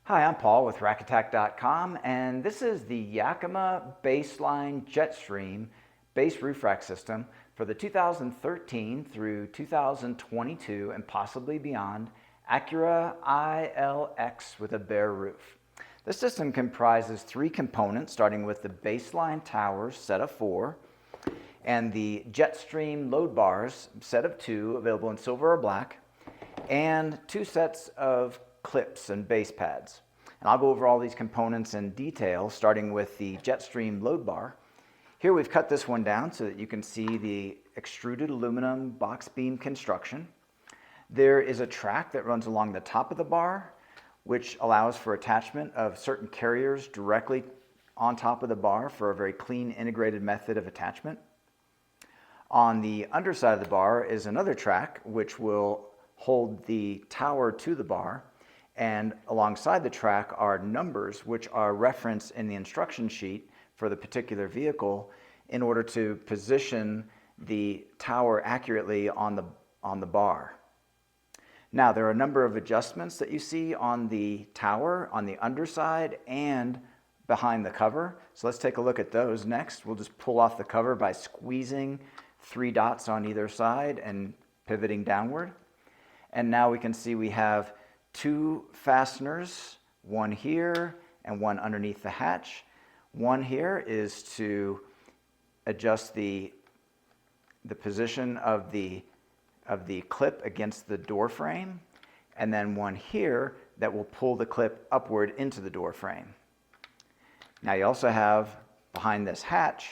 Hi, I'm Paul with rackattack.com, and this is the Yakima BaseLine JetStream base roof rack system for the 2013 through 2022 and possibly beyond Acura ILX with a bare roof. This system comprises three components, starting with the BaseLine towers, set of 4, and the JetStream load bars, set of 2, available in silver or black, and 2 sets of clips and base pads. And I'll go over all these components in detail, starting with the JetStream load bar. Here we've cut this one down so that you can see the extruded aluminum box beam construction. There is a track that runs along the top of the bar, which allows for attachment of certain carriers directly on top of the bar for a very clean, integrated method of attachment. On the underside of the bar is another track which will hold the tower to the bar, and alongside the track are numbers which are referenced in the instruction sheet for the particular vehicle in order to position the tower accurately on the bar. Now, there are a number of adjustments that you see on the tower, on the underside, and behind the cover. So let's take a look at those next. We'll just pull off the cover by squeezing 3 dots on either side and pivoting downward. And now we can see we have 2 fasteners, one here and one underneath the hatch. One here is to adjust the position of the clip against the door frame, and then one here that will pull the clip upward into the door frame. Now you also have behind this hatch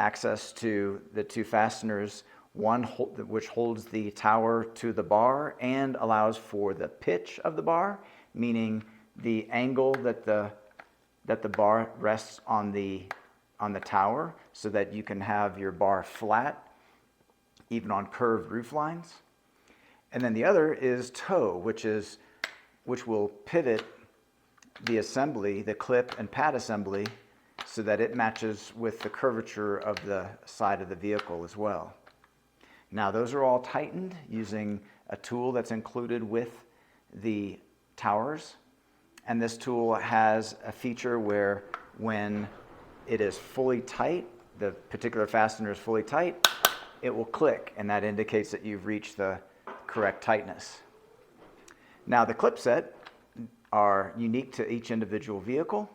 access to the 2 fasteners, one which holds the tower to the bar and allows for the pitch of the bar, meaning the angle that the bar rests on the tower, so that you can have your bar flat even on curved roof lines. And then the other is toe, which will pivot the assembly, the clip and pad assembly, so that it matches with the curvature of the side of the vehicle as well. Now, those are all tightened using a tool that's included with the towers, and this tool has a feature where when it is fully tight, the particular fastener is fully tight, it will click, and that indicates that you've reached the correct tightness. Now, the clip set are unique to each individual vehicle.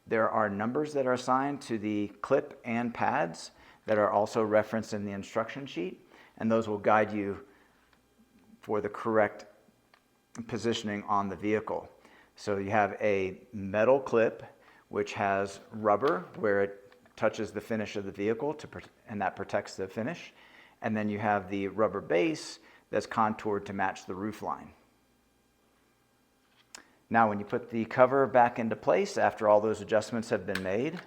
There are numbers that are assigned to the clip and pads that are also referenced in the instruction sheet, and those will guide you for the correct positioning on the vehicle. So you have a metal clip which has rubber where it touches the finish of the vehicle and that protects the finish. And then you have the rubber base that's contoured to match the roof line. Now, when you put the cover back into place after all those adjustments have been made,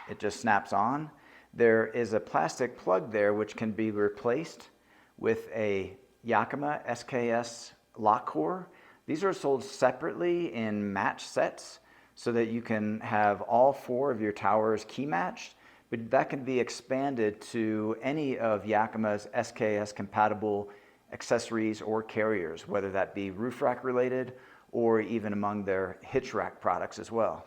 it just snaps on. There is a plastic plug there which can be replaced with a Yakima SKS lock core. These are sold separately in match sets so that you can have all 4 of your towers key matched, but that can be expanded to any of Yakima's SKS compatible accessories or carriers, whether that be roof rack related or even among their hitch rack products as well.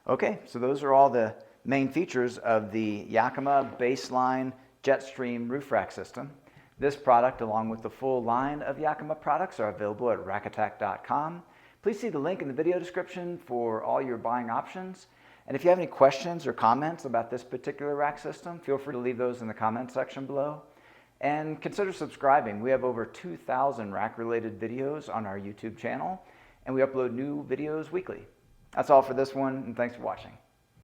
Okay, so those are all the main features of the Yakima BaseLine JetStream roof rack system. This product, along with the full line of Yakima products, are available at rackattack.com. Please see the link in the video description for all your buying options. And if you have any questions or comments about this particular rack system, feel free to leave those in the comment section below. And consider subscribing. We have over 2,000 rack-related videos on our YouTube channel, and we upload new videos weekly. That's all for this one, and thanks for watching.